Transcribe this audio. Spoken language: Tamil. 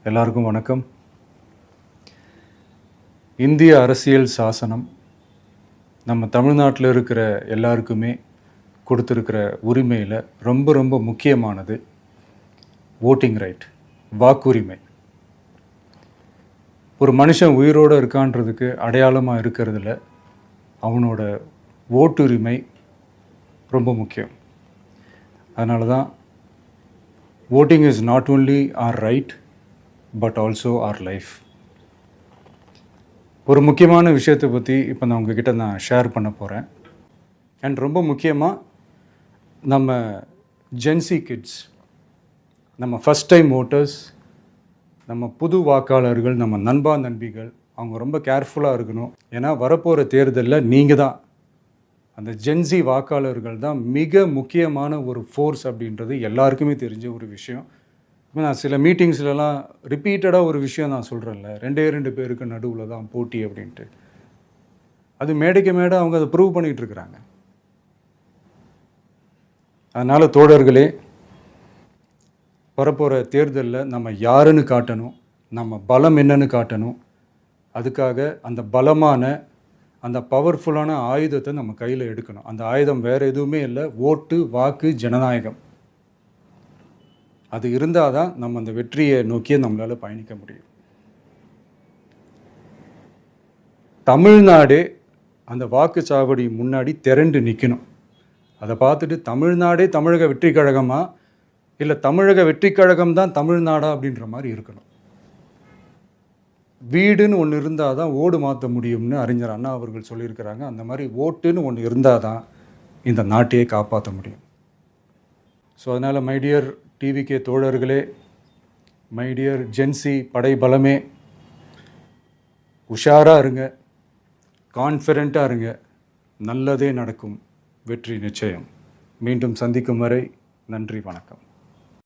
எல்லாருக்கும் வணக்கம். இந்திய அரசியல் சாசனம் நம்ம தமிழ்நாட்டில் இருக்கிற எல்லாருக்குமே கொடுத்துருக்கிற உரிமையில் ரொம்ப ரொம்ப முக்கியமானது ஓட்டிங் ரைட், வாக்குரிமை. ஒரு மனுஷன் உயிரோடு இருக்கான்றதுக்கு அடையாளமாக இருக்கிறதுல அவனோட ஓட்டுரிமை ரொம்ப முக்கியம். அதனால தான் voting is not only our right but also our life. ஒரு முக்கியமான விஷயத்தை பற்றி இப்போ நான் உங்ககிட்ட ஷேர் பண்ண போகிறேன். அண்ட் ரொம்ப முக்கியமாக நம்ம ஜென்சி கிட்ஸ், நம்ம ஃபஸ்ட் டைம் ஓட்டர்ஸ், நம்ம புது வாக்காளர்கள், நம்ம நண்பா நண்பிகள், அவங்க ரொம்ப கேர்ஃபுல்லாக இருக்கணும். ஏன்னா வரப்போகிற தேர்தலில் நீங்கள் தான், அந்த ஜென்சி வாக்காளர்கள் தான் மிக முக்கியமான ஒரு ஃபோர்ஸ் அப்படின்றது எல்லாருக்குமே தெரிஞ்ச ஒரு விஷயம். இப்போ நான் சில மீட்டிங்ஸ்லலாம் ரிப்பீட்டடாக ஒரு விஷயம் நான் சொல்கிறேன்ல, ரெண்டு பேருக்கு நடுவில் தான் போட்டி அப்படின்ட்டு. அது மேடைக்கு மேடை அவங்க அதை ப்ரூவ் பண்ணிகிட்டு இருக்கிறாங்க. அதனால் தோழர்களே, வரப்போகிற தேர்தலில் நம்ம யாருன்னு காட்டணும், நம்ம பலம் என்னன்னு காட்டணும். அதுக்காக அந்த பலமான, அந்த பவர்ஃபுல்லான ஆயுதத்தை நம்ம கையில் எடுக்கணும். அந்த ஆயுதம் வேறு எதுவுமே இல்லை, ஓட்டு, வாக்கு, ஜனநாயகம். அது இருந்தால் தான் நம்ம அந்த வெற்றியை நோக்கியே நம்மளால் பயணிக்க முடியும். தமிழ்நாடே அந்த வாக்குச்சாவடி முன்னாடி திரண்டு நிற்கணும். அதை பார்த்துட்டு தமிழ்நாடே தமிழக வெற்றி கழகமா, இல்லை தமிழக வெற்றி கழகம் தான் தமிழ்நாடா அப்படின்ற மாதிரி இருக்கணும். வீடுன்னு ஒன்று இருந்தால் தான் ஓடு மாற்ற முடியும்னு அறிஞர் அண்ணா அவர்கள் சொல்லியிருக்கிறாங்க. அந்த மாதிரி ஓட்டுன்னு ஒன்று இருந்தால் தான் இந்த நாட்டையே காப்பாற்ற முடியும். ஸோ அதனால் மை டியர் டிவிகே தோழர்களே, மை டியர் ஜென்சி படை பலமே, உஷாராக இருங்க, கான்ஃபிடெண்ட்டாக இருங்க. நல்லதே நடக்கும், வெற்றி நிச்சயம். மீண்டும் சந்திக்கும் வரை நன்றி, வணக்கம்.